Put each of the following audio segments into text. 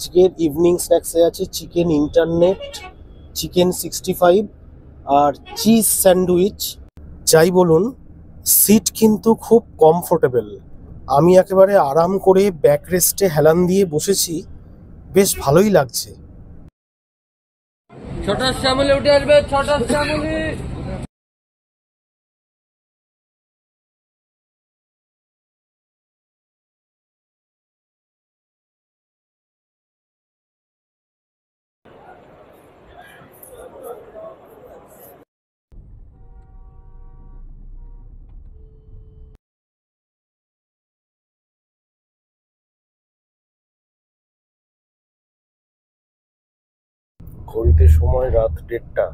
আজকের ইভিনিং স্ন্যাক্সে আছে chicken internet, chicken 65 আর cheese sandwich. যাই বলুন, সিট কিন্তু খুব কমফোর্টেবল। আমি একেবারে আরাম করে ব্যাক রেস্টে হেলান দিয়ে বসেছি, বেশ ভালোই লাগছে। ছোট শ্যামলি উঠে আসবে, ছোট শ্যামলি। ঘড়িতে সময় রাত 1:30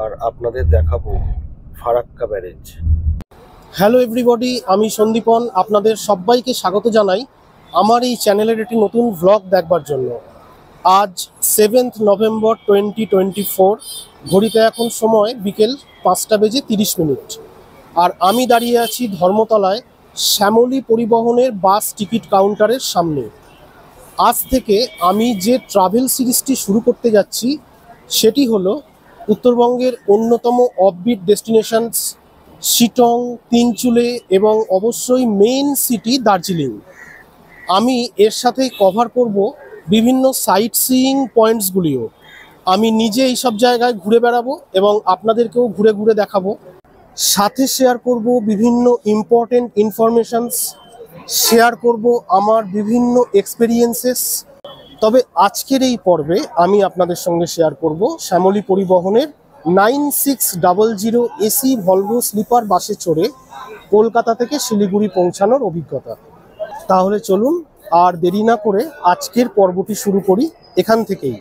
আর আপনাদের দেখাবো ফারাক্কা ব্যারেজ। হ্যালো এভরিবডি, আমি সন্দীপন। আপনাদের সবাইকে স্বাগত জানাই আমার এই চ্যানেলের একটি নতুন ভ্লগ দেখবার জন্য। আজ 7 নভেম্বর 2024। ঘড়িতে এখন সময় বিকেল 5:30। আর আমি দাঁড়িয়ে আছি ধর্মতলায় শ্যামলী পরিবহনের বাস টিকিট কাউন্টারের সামনে। আজ থেকে আমি যে ট্রাভেল সিরিজটি শুরু করতে যাচ্ছি সেটি হলো উত্তরবঙ্গের অন্যতম অফবিট ডেস্টিনেশনস শিটং, তিনচুলে এবং অবশ্যই মেইন সিটি দার্জিলিং। আমি এর সাথে কভার করব বিভিন্ন সাইট সিইং পয়েন্টসগুলিও। আমি নিজে এইসব জায়গায় ঘুরে বেড়াবো এবং আপনাদেরকেও ঘুরে ঘুরে দেখাবো। সাথে শেয়ার করব বিভিন্ন ইম্পর্টেন্ট ইনফরমেশনস, শেয়ার করব আমার বিভিন্ন এক্সপেরিয়েন্সেস। তবে আজকের এই পর্বে আমি আপনাদের সঙ্গে শেয়ার করব শ্যামলী পরিবহনের 9600 এসি ভলভো স্লিপার বাসে চড়ে কলকাতা থেকে শিলিগুড়ি পৌঁছানোর অভিজ্ঞতা। তাহলে চলুন আর দেরি না করে আজকের পর্বটি শুরু করি এখান থেকেই।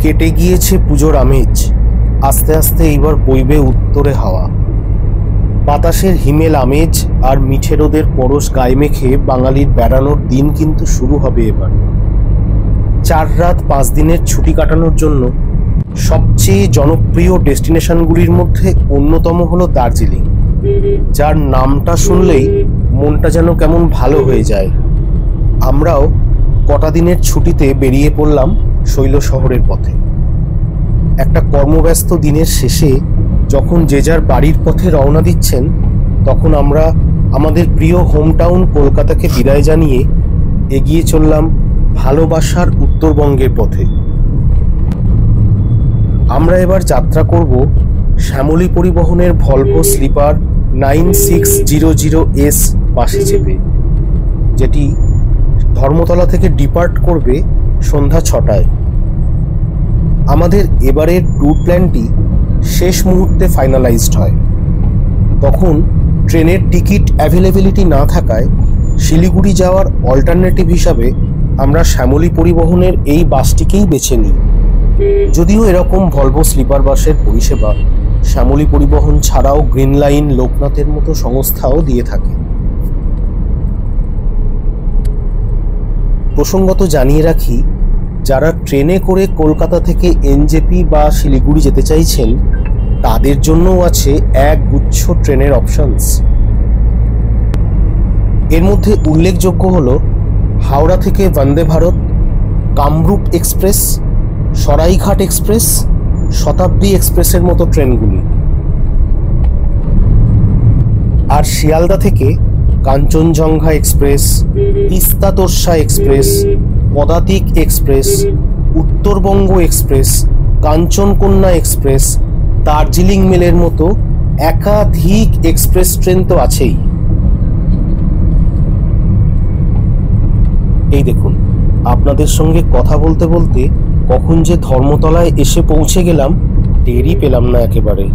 কেটে গিয়েছে পুজোর আমেজ, আস্তে আস্তে এইবার বইবে উত্তরে হাওয়া। বাতাসের হিমেল আমেজ আর মিঠে রোদের পরশ গায়ে মেখে বাঙালির বেড়ানোর দিন কিন্তু শুরু হবে এবার। 4 রাত 5 দিনের ছুটি কাটানোর জন্য সবচেয়ে জনপ্রিয় ডেস্টিনেশনগুলির মধ্যে অন্যতম হলো দার্জিলিং, যার নামটা শুনলেই মনটা যেন কেমন ভালো হয়ে যায়। আমরাও কটা দিনের ছুটিতে বেরিয়ে পড়লাম শৈল শহরের পথে। একটা কর্মব্যস্ত দিনের শেষে যখন যে যার বাড়ির পথে রওনা দিচ্ছেন, তখন আমরা আমাদের প্রিয় হোমটাউন কলকাতাকে বিদায় জানিয়ে এগিয়ে চললাম ভালোবাসার উত্তরবঙ্গের পথে। আমরা এবার যাত্রা করব শ্যামলী পরিবহনের ভলভো স্লিপার 9600 বাসে চেপে, যেটি ধর্মতলা থেকে ডিপার্ট করবে সন্ধ্যা 6টায়। আমাদের এবারের ট্যুর প্ল্যানটি শেষ মুহূর্তে ফাইনালাইজড হয়। তখন ট্রেনের টিকিট অ্যাভেলেবিলিটি না থাকায় শিলিগুড়ি যাওয়ার অল্টারনেটিভ হিসাবে আমরা শ্যামলী পরিবহনের এই বাসটিকেই বেছে নিই। যদিও এরকম ভলভো স্লিপার বাসের পরিষেবা শ্যামলী পরিবহন ছাড়াও গ্রিন লাইন, লোকনাথের মতো সংস্থাও দিয়ে থাকে। প্রসঙ্গত জানিয়ে রাখি, যারা ট্রেনে করে কলকাতা থেকে এনজেপি বা শিলিগুড়ি যেতে চাইছেন তাদের জন্যও আছে এক গুচ্ছ ট্রেনের অপশনস। এর মধ্যে উল্লেখযোগ্য হল হাওড়া থেকে বন্দে ভারত, কামরূপ এক্সপ্রেস, সরাইঘাট এক্সপ্রেস, শতাব্দী এক্সপ্রেসের মতো ট্রেনগুলি। আর শিয়ালদা থেকে কাঞ্চনজঙ্ঘা এক্সপ্রেস, তিস্তা তোরসা এক্সপ্রেস, পদাতিক express, Uttarbanga express, Kanchankanya express, Darjeeling মেলের মতো একাধিক এক্সপ্রেস ট্রেন তো আছেই। এই দেখুন, আপনাদের সঙ্গে কথা বলতে বলতে কখন যে ধর্মতলায় এসে পৌঁছে গেলাম টেরই পেলাম না একেবারে।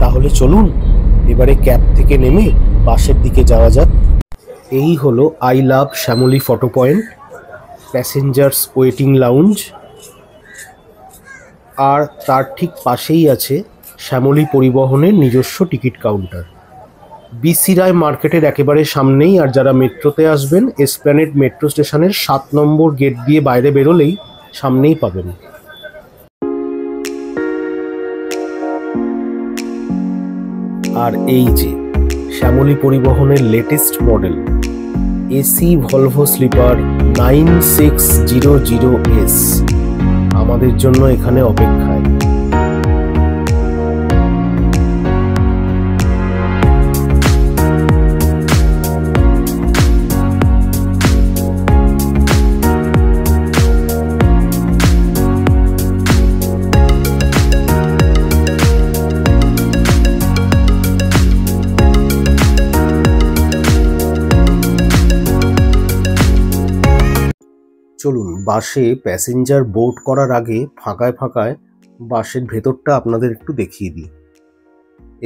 তাহলে চলুন এবারে ক্যাব থেকে নেমে বাসের দিকে যাওয়া যাক। এই হলো I love Shyamoli photo point, passengers waiting lounge, আর তার ঠিক পাশেই আছে শ্যামলী পরিবহনের নিজস্ব টিকিট কাউন্টার। বিসি রায় মার্কেটের একেবারে সামনেই। আর যারা মেট্রোতে আসবেন, এসপ্ল্যানেড মেট্রো স্টেশনের 7 নম্বর গেট দিয়ে বাইরে বেরোলেই সামনেই পাবেন। আর এই যে শ্যামলী পরিবহনের latest model AC Volvo sleeper 9600S আমাদের জন্য এখানে অপেক্ষায়। চলুন বাসে প্যাসেঞ্জার বোর্ড করার আগে ফাঁকায় ফাঁকায় বাসের ভেতরটা আপনাদের একটু দেখিয়ে দিই।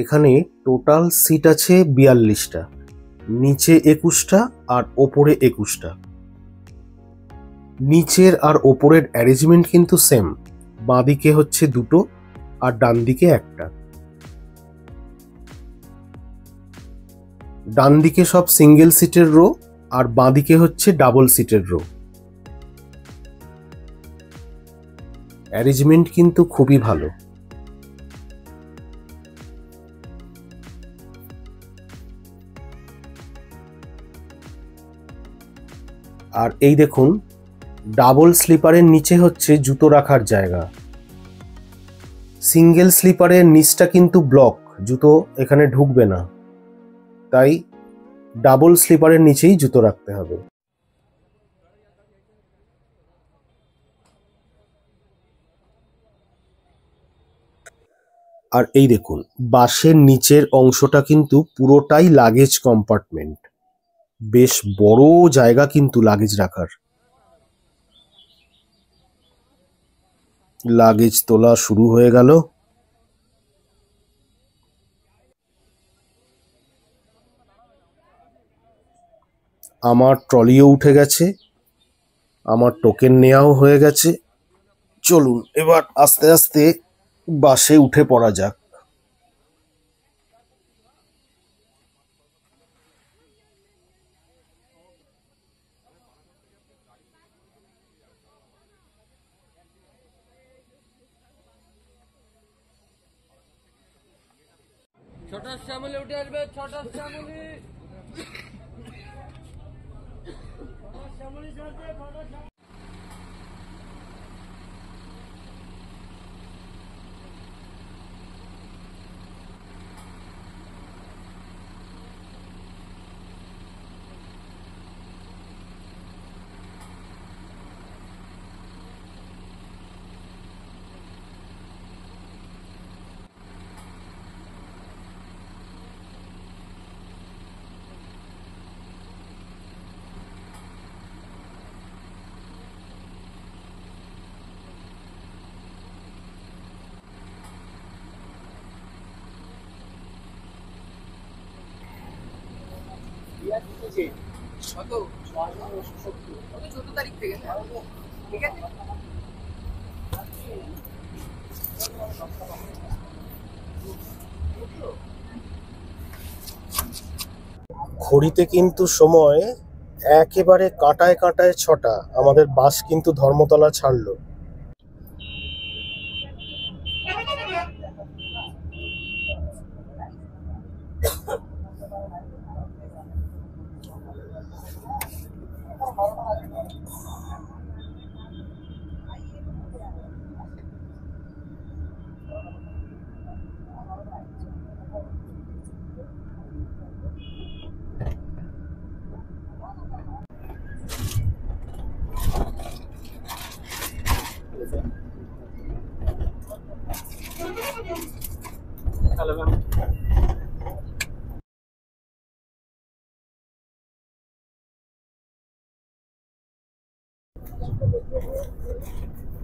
এখানে টোটাল সিট আছে 42টা, নিচে 21টা আর ওপরে 21টা। নিচের আর ওপরের অ্যারেঞ্জমেন্ট কিন্তু সেম, বাঁদিকে হচ্ছে 2টো আর ডান দিকে 1টা। ডান দিকে সব সিঙ্গেল সিটের রো আর বাঁদিকে হচ্ছে ডাবল সিটের রো। অ্যারেঞ্জমেন্ট কিন্তু খুবই ভালো। আর এই দেখুন, ডাবল স্লিপারের নিচে হচ্ছে জুতো রাখার জায়গা। সিঙ্গেল স্লিপারের নিচটা কিন্তু ব্লক, জুতো এখানে ঢুকবে না, তাই ডাবল স্লিপারের নিচেই জুতো রাখতে হবে। আর এই দেখুন, বাসের নিচের অংশটা কিন্তু পুরোটাই লাগেজ কম্পার্টমেন্ট। বেশ বড় জায়গা কিন্তু লাগেজ রাখার। লাগেজ তোলা শুরু হয়ে গেল। আমার ট্রলিও উঠে গেছে, আমার টোকেন নেওয়াও হয়ে গেছে। চলুন এবার আস্তে আস্তে বাসে উঠে পড়া যাক। ছোট শ্যামলি উঠে আসবে, ছোট শ্যামলি। ঘড়িতে কিন্তু সময় একেবারে কাঁটায় কাঁটায় 6টা। আমাদের বাস কিন্তু ধর্মতলা ছাড়লো।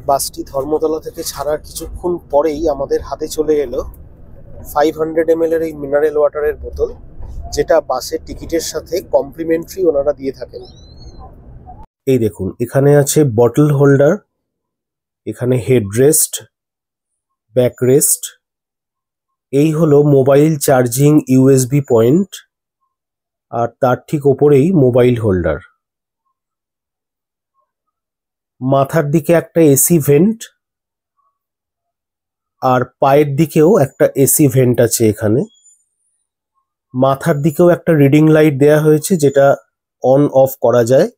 বাসটি ধর্মতলা থেকে ছাড়ার কিছুক্ষণ পরেই আমাদের হাতে চলে এলো 500 ml এর এই মিনারেল ওয়াটারের বোতল, যেটা বাসের টিকিটের সাথে কমপ্লিমেন্টারি ওনারা দিয়ে থাকেন। এই দেখুন, এখানে আছে বটল হোল্ডার, এখানে হেডরেস্ট, ব্যাকরেস্ট, এই হলো মোবাইল চার্জিং ইউএসবি পয়েন্ট, আর তার ঠিক ওপরেই মোবাইল হোল্ডার। মাথার দিকে একটা এসি ভেন্ট, আর পায়ের দিকেও একটা এসি ভেন্ট আছে এখানে। মাথার দিকেও একটা রিডিং লাইট দেয়া হয়েছে, যেটা অন অফ করা যায়।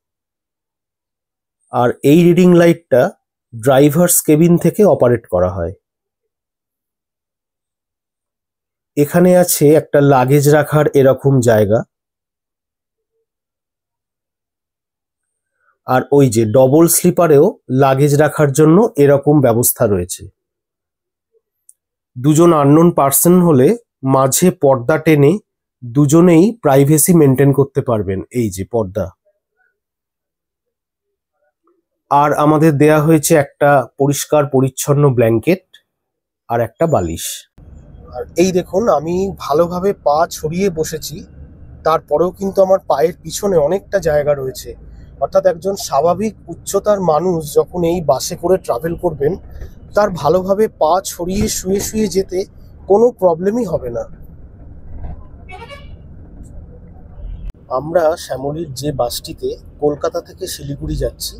আর এই রিডিং লাইটটা ড্রাইভার্স কেবিন থেকে অপারেট করা হয়। এখানে আছে একটা লাগেজ রাখার এরকম জায়গা। আর ওই যে ডবল স্লিপারেও লাগেজ রাখার জন্য এরকম ব্যবস্থা রয়েছে। দুজন আননোন পার্সন হলে মাঝে পর্দা টেনে দুজনেই প্রাইভেসি মেনটেন করতে পারবেন। এই যে পর্দা। আর আমাদের দেয়া হয়েছে একটা পরিষ্কার পরিচ্ছন্ন ব্ল্যাঙ্কেট আর একটা বালিশ। আর এই দেখুন, আমি ভালোভাবে পা ছড়িয়ে বসেছি, তারপরেও কিন্তু আমার পায়ের পিছনে অনেকটা জায়গা রয়েছে। অর্থাৎ একজন স্বাভাবিক উচ্চতার মানুষ যখন এই বাসে করে ট্রাভেল করবেন, তার ভালোভাবে পা ছড়িয়ে শুয়ে শুয়ে যেতে কোনো প্রবলেমই হবে না। আমরা শ্যামলীর যে বাসটিতে কলকাতা থেকে শিলিগুড়ি যাচ্ছি,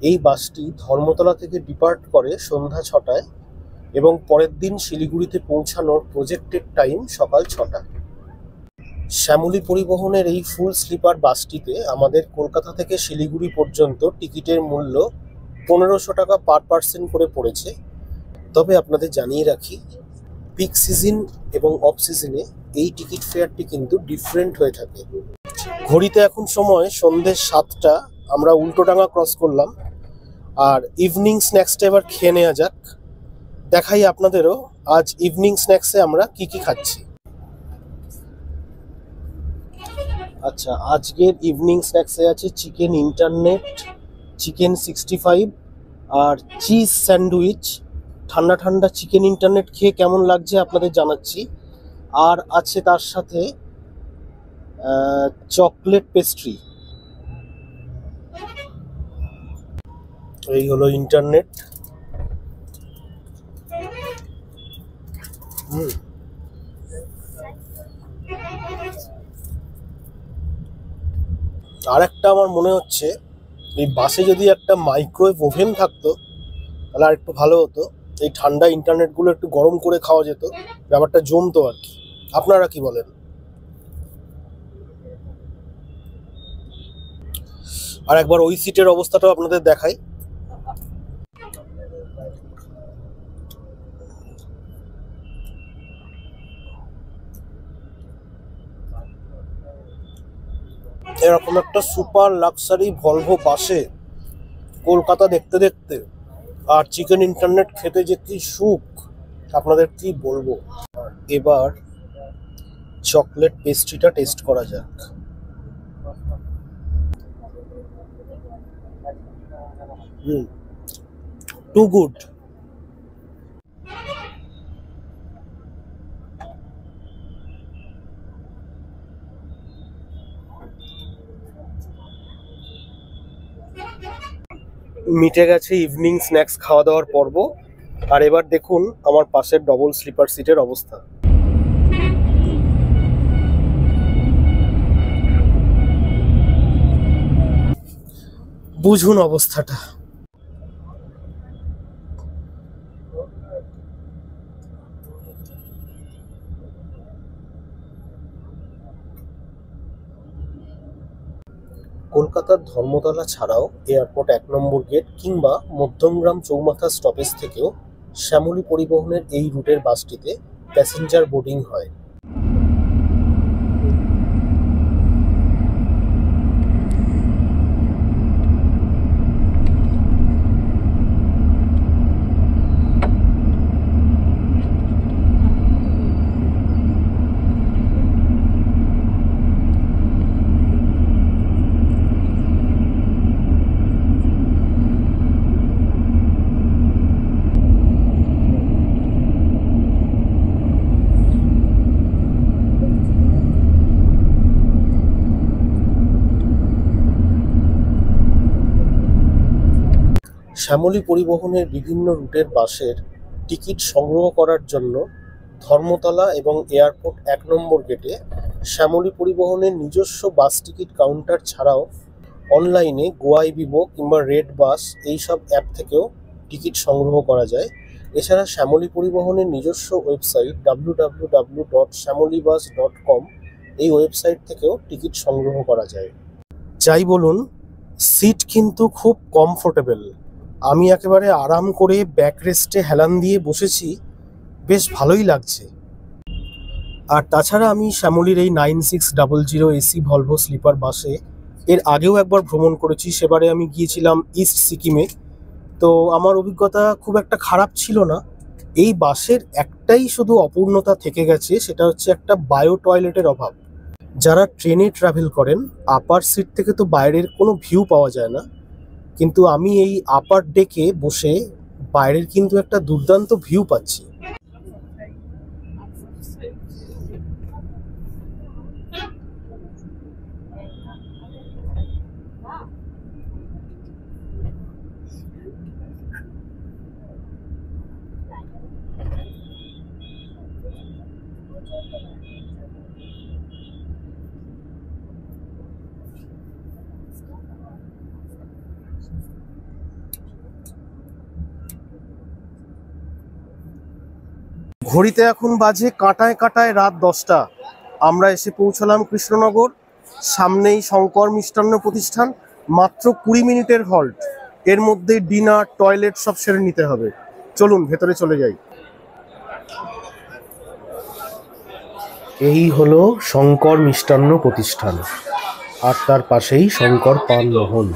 এই বাসটি ধর্মতলা থেকে ডিপার্ট করে সন্ধ্যা 6টায় এবং পরের দিন শিলিগুড়িতে পৌঁছানোর প্রজেক্টেড টাইম সকাল 6টা। শ্যামলী পরিবহনের এই ফুল স্লিপার বাসটিতে আমাদের কলকাতা থেকে শিলিগুড়ি পর্যন্ত টিকিটের মূল্য 1500 টাকা পার পার্সন করে পড়েছে। তবে আপনাদের জানিয়ে রাখি, পিক সিজন এবং অফ সিজনে এই টিকিট ফেয়ারটি কিন্তু ডিফারেন্ট হয়ে থাকে। ঘড়িতে এখন সময় সন্ধ্যে 7টা। আমরা উল্টোডাঙ্গা ক্রস করলাম। আর ইভিনিং স্ন্যাক্সটা এবার খেয়ে নেওয়া যাক। দেখাই আপনাদেরও আজ ইভিনিং স্ন্যাক্সে আমরা কি কি খাচ্ছি। আচ্ছা, আজকের ইভিনিং স্ন্যাক্সে আছে চিকেন ইন্টারনেট, চিকেন 65 আর চিজ স্যান্ডউইচ। ঠান্ডা ঠান্ডা চিকেন ইন্টারনেট খেয়ে কেমন লাগছে আপনাদের জানাচ্ছি। আর আছে তার সাথে চকলেট পেস্ট্রি। এই হলো ইন্টারনেট। আর একটা আমার মনে হচ্ছে, এই বাসে যদি একটা মাইক্রোওয়েভ ওভেন থাকতো তাহলে আর একটু ভালো হতো। এই ঠান্ডা ইন্টারনেটগুলো একটু গরম করে খাওয়া যেত, ব্যাপারটা জমতো আর কি। আপনারা কি বলেন? আর একবার ওই সিটের অবস্থাটাও আপনাদের দেখাই। এরকম একটা সুপার লাক্সারি ভলভো বাসে কলকাতা দেখতে দেখতে আর চিকেন ইন্টারনেট খেতে যে কি সুখ, আপনাদের কি বলবো। এবার চকলেট পেস্ট্রিটা টেস্ট করা যাক। Too good. মিটে গেছে ইভিনিং স্ন্যাক্স খাওয়া দাওয়ার পর্ব। আর এবার দেখুন আমার পাশের ডবল স্লিপার সিটের অবস্থা। বুঝুন অবস্থাটা। কলকাতার ধর্মতলা ছাড়াও এয়ারপোর্ট 1 নম্বর গেট কিংবা মধ্যমগ্রাম চৌমাথা স্টপেজ থেকেও শ্যামলী পরিবহনের এই রুটের বাসটিতে প্যাসেঞ্জার বোর্ডিং হয়। শ্যামলী পরিবহনের বিভিন্ন রুটের বাসের টিকিট সংগ্রহ করার জন্য ধর্মতলা এবং এয়ারপোর্ট 1 নম্বর গেটে শ্যামলী পরিবহনের নিজস্ব বাস টিকিট কাউন্টার ছাড়াও অনলাইনে গোয়াইবিবো কিংবা রেড বাস এইসব অ্যাপ থেকেও টিকিট সংগ্রহ করা যায়। এছাড়া শ্যামলী পরিবহনের নিজস্ব ওয়েবসাইট www.shamolibus.com এই ওয়েবসাইট থেকেও টিকিট সংগ্রহ করা যায়। যাই বলুন, সিট কিন্তু খুব কমফোর্টেবল। আমি একেবারে আরাম করে ব্যাক রেস্টে হেলান দিয়ে বসেছি, বেশ ভালোই লাগছে। আর তাছাড়া আমি শ্যামলীর এই 9600 এসি ভলভো স্লিপার বাসে এর আগেও একবার ভ্রমণ করেছি। সেবারে আমি গিয়েছিলাম ইস্ট সিকিমে। তো আমার অভিজ্ঞতা খুব একটা খারাপ ছিল না। এই বাসের একটাই শুধু অপূর্ণতা থেকে গেছে, সেটা হচ্ছে একটা বায়ো টয়লেটের অভাব। যারা ট্রেনে ট্রাভেল করেন, আপার সিট থেকে তো বাইরের কোনো ভিউ পাওয়া যায় না, কিন্তু আমি এই আপার ডেকে বসে বাইরের কিন্তু একটা দুর্দান্ত ভিউ পাচ্ছি। ঘড়িতে এখন বাজে কাঁটায় কাঁটায় রাত 10টা। আমরা এসে পৌঁছলাম কৃষ্ণনগর। সামনেই শঙ্কর মিষ্টান্ন প্রতিষ্ঠান। মাত্র 20 মিনিটের হল্ট, এর মধ্যে ডিনার, টয়লেট সব সেরে নিতে হবে। চলুন ভেতরে চলে যাই। এই হলো শঙ্কর মিষ্টান্ন প্রতিষ্ঠান, আর তার পাশেই শঙ্কর পান মোহন।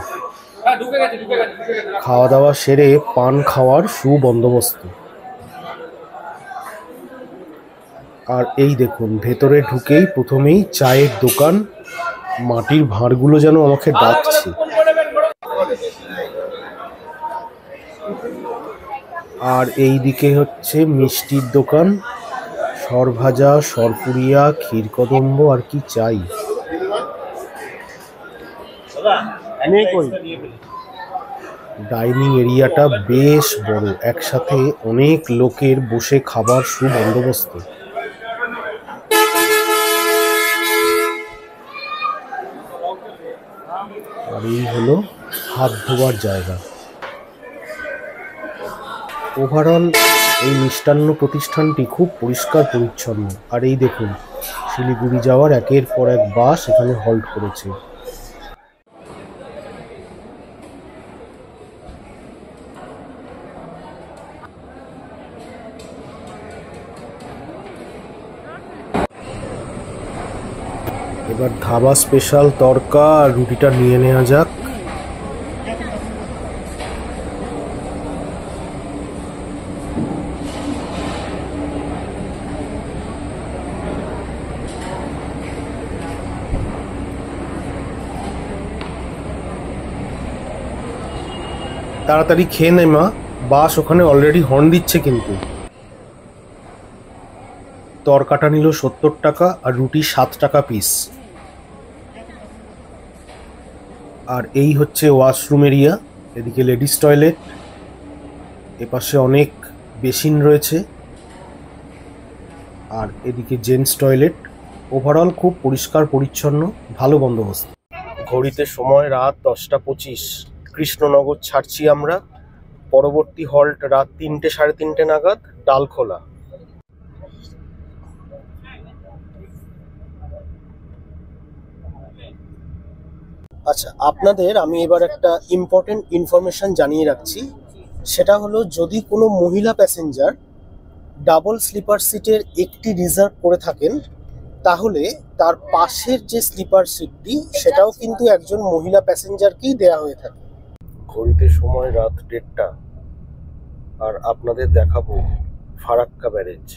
খাওয়া দাওয়া সেরে পান খাওয়ার সুবন্দোবস্ত। আর এই দেখুন, ভেতরে ঢুকেই প্রথমেই চায়ের দোকান। মাটির ভাঁড়গুলো যেন আমাকে ডাকছে। আর এই দিকে হচ্ছে মিষ্টির দোকান, সরভাজা, সরপুরিয়া, ক্ষীরকদম্ব আর কি চাই। ডাইনিং এরিয়াটা বেশ বড়, একসাথে অনেক লোকের বসে খাবার সুবন্দোবস্ত। আর এই হলো হাত ধোয়ার জায়গা। ওভারঅল এই মিষ্টান্ন প্রতিষ্ঠানটি খুব পরিষ্কার পরিচ্ছন্ন। আর এই দেখুন, শিলিগুড়ি যাওয়ার একের পর এক বাস এখানে হল্ট করেছে। এবার ধাবা স্পেশাল তড়কা আর রুটিটা নিয়ে নেওয়া যাক। তাড়াতাড়ি খেয়ে নে মা, বাস ওখানে অলরেডি হর্ন দিচ্ছে কিন্তু। তরকাটা নিল 70 টাকা আর রুটি 7 টাকা পিস। আর এই হচ্ছে ওয়াশরুম এরিয়া। এদিকে লেডিস টয়লেট, এপাশে অনেক বেসিন রয়েছে, আর এদিকে জেন্টস টয়লেট। ওভারঅল খুব পরিষ্কার পরিচ্ছন্ন, ভালো বন্দোবস্ত। ঘড়িতে সময় রাত 10টা 25। কৃষ্ণনগর ছাড়ছি আমরা। পরবর্তী হল্ট রাত 3টে সাড়ে 3টে নাগাদ ডালখোলা। আচ্ছা, আপনাদের আমি এবার একটা ইম্পর্টেন্ট ইনফরমেশন জানিয়ে রাখছি। সেটা হলো, যদি কোনো মহিলা প্যাসেঞ্জার ডাবল স্লিপার সিটের একটি রিজার্ভ করে থাকেন, তাহলে তার পাশের যে স্লিপার সিটটি সেটাও কিন্তু একজন মহিলা প্যাসেঞ্জারকেই দেয়া হয়ে থাকে। ঘড়িতে সময় রাত 1:30, আর আপনাদের দেখাবো ফারাক্কা ব্যারেজ।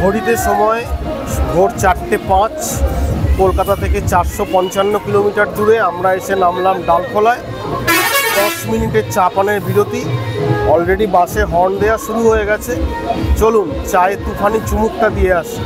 ঘড়িতে সময় ভোর 4টে 5। কলকাতা থেকে 455 কিলোমিটার দূরে আমরা এসে নামলাম ডালখোলায়। 10 মিনিটের চা পানের বিরতি। অলরেডি বাসে হর্ন দেওয়া শুরু হয়ে গেছে। চলুন চায়ে তুফানি চুমুকটা দিয়ে আসি।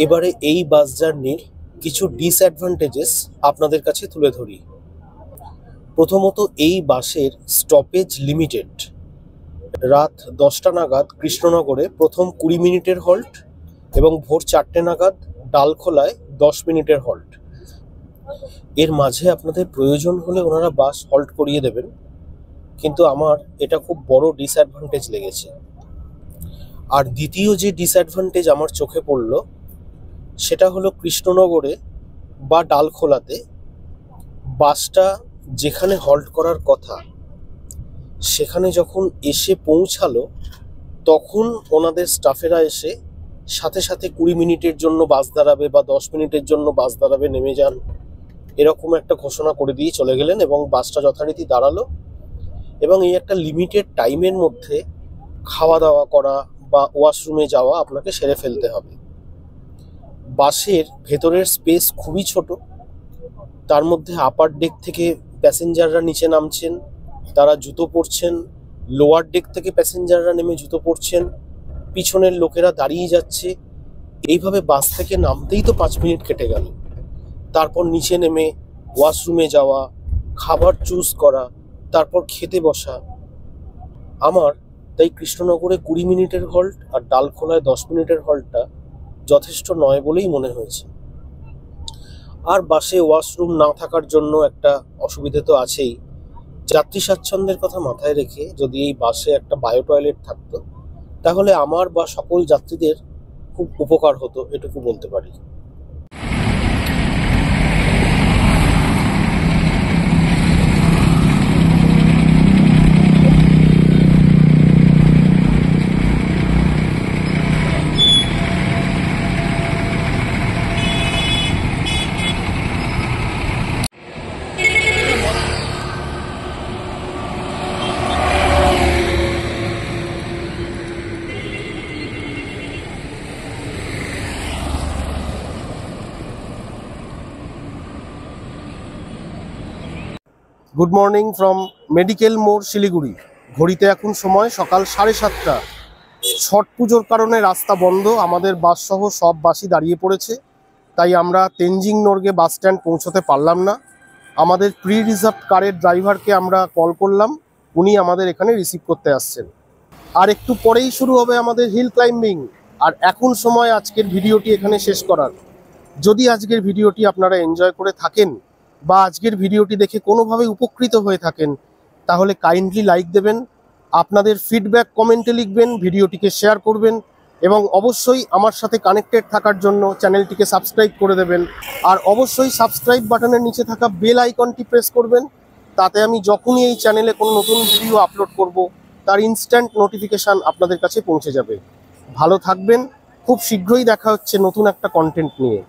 এবারে এই বাস জার্নির কিছু ডিসঅ্যাডভান্টেজেস আপনাদের কাছে তুলে ধরি। প্রথমত, এই বাসের স্টপেজ লিমিটেড। রাত 10টা নাগাদ কৃষ্ণনগরে প্রথম 20 মিনিটের হল্ট এবং ভোর 4টে নাগাদ ডালখোলায় 10 মিনিটের হল্ট। এর মাঝে আপনাদের প্রয়োজন হলে ওনারা বাস হল্ট করিয়ে দেবেন, কিন্তু আমার এটা খুব বড় ডিসঅ্যাডভান্টেজ লেগেছে। আর দ্বিতীয় যে ডিসঅ্যাডভান্টেজ আমার চোখে পড়ল সেটা হলো কৃষ্ণনগরে বা ডালখোলাতে বাসটা যেখানে হল্ট করার কথা সেখানে যখন এসে পৌঁছালো তখন ওনাদের স্টাফেরা এসে সাথে সাথে 20 মিনিটের জন্য বাস দাঁড়াবে বা 10 মিনিটের জন্য বাস দাঁড়াবে, নেমে যান, এরকম একটা ঘোষণা করে দিয়ে চলে গেলেন এবং বাসটা যথারীতি দাঁড়ালো। এবং এই একটা লিমিটেড টাইমের মধ্যে খাওয়া দাওয়া করা বা ওয়াশরুমে যাওয়া আপনাকে সেরে ফেলতে হবে। বাসের ভেতরের স্পেস খুবই ছোট, তার মধ্যে আপার ডেক থেকে প্যাসেঞ্জাররা নিচে নামছেন, তারা জুতো পরছেন, লোয়ার ডেক থেকে প্যাসেঞ্জাররা নেমে জুতো পরছেন, পিছনের লোকেরা দাঁড়িয়ে যাচ্ছে। এইভাবে বাস থেকে নামতেই তো 5 মিনিট কেটে গেল। তারপর নিচে নেমে ওয়াশরুমে যাওয়া, খাবার চুজ করা, তারপর খেতে বসা। আমার তাই কৃষ্ণনগরে 20 মিনিটের হল্ট আর ডালখোলায় 10 মিনিটের হল্টটা যথেষ্ট নয় বলেই মনে হয়েছে। আর বাসে ওয়াশরুম না থাকার জন্য একটা অসুবিধে তো আছেই। যাত্রী স্বাচ্ছন্দ্যের কথা মাথায় রেখে যদি এই বাসে একটা বায়ো টয়লেট থাকতো তাহলে আমার বা সকল যাত্রীদের খুব উপকার হতো, এটুকু বলতে পারি। গুড মর্নিং ফ্রম মেডিকেল মোড়, শিলিগুড়ি। ঘড়িতে এখন সময় সকাল 7:30। ছট পুজোর কারণে রাস্তা বন্ধ, আমাদের বাস সহ সব বাসই দাঁড়িয়ে পড়েছে, তাই আমরা তেনজিং নর্গে বাস স্ট্যান্ড পৌঁছতে পারলাম না। আমাদের প্রি রিজার্ভ কারের ড্রাইভারকে আমরা কল করলাম, উনি আমাদের এখানে রিসিভ করতে আসছেন। আর একটু পরেই শুরু হবে আমাদের হিল ক্লাইম্বিং। আর এখন সময় আজকের ভিডিওটি এখানে শেষ করার। যদি আজকের ভিডিওটি আপনারা এনজয় করে থাকেন বা আজকের ভিডিওটি দেখে কোনোভাবে উপকৃত হয়ে থাকেন তাহলে কাইন্ডলি লাইক দেবেন, আপনাদের ফিডব্যাক কমেন্টে লিখবেন, ভিডিওটিকে শেয়ার করবেন এবং অবশ্যই আমার সাথে কানেক্টেড থাকার জন্য চ্যানেলটিকে সাবস্ক্রাইব করে দেবেন। আর অবশ্যই সাবস্ক্রাইব বাটনের নিচে থাকা বেল আইকনটি প্রেস করবেন, তাতে আমি যখনই এই চ্যানেলে কোনো নতুন ভিডিও আপলোড করব তার ইনস্ট্যান্ট নোটিফিকেশান আপনাদের কাছে পৌঁছে যাবে। ভালো থাকবেন, খুব শীঘ্রই দেখা হচ্ছে নতুন একটা কন্টেন্ট নিয়ে।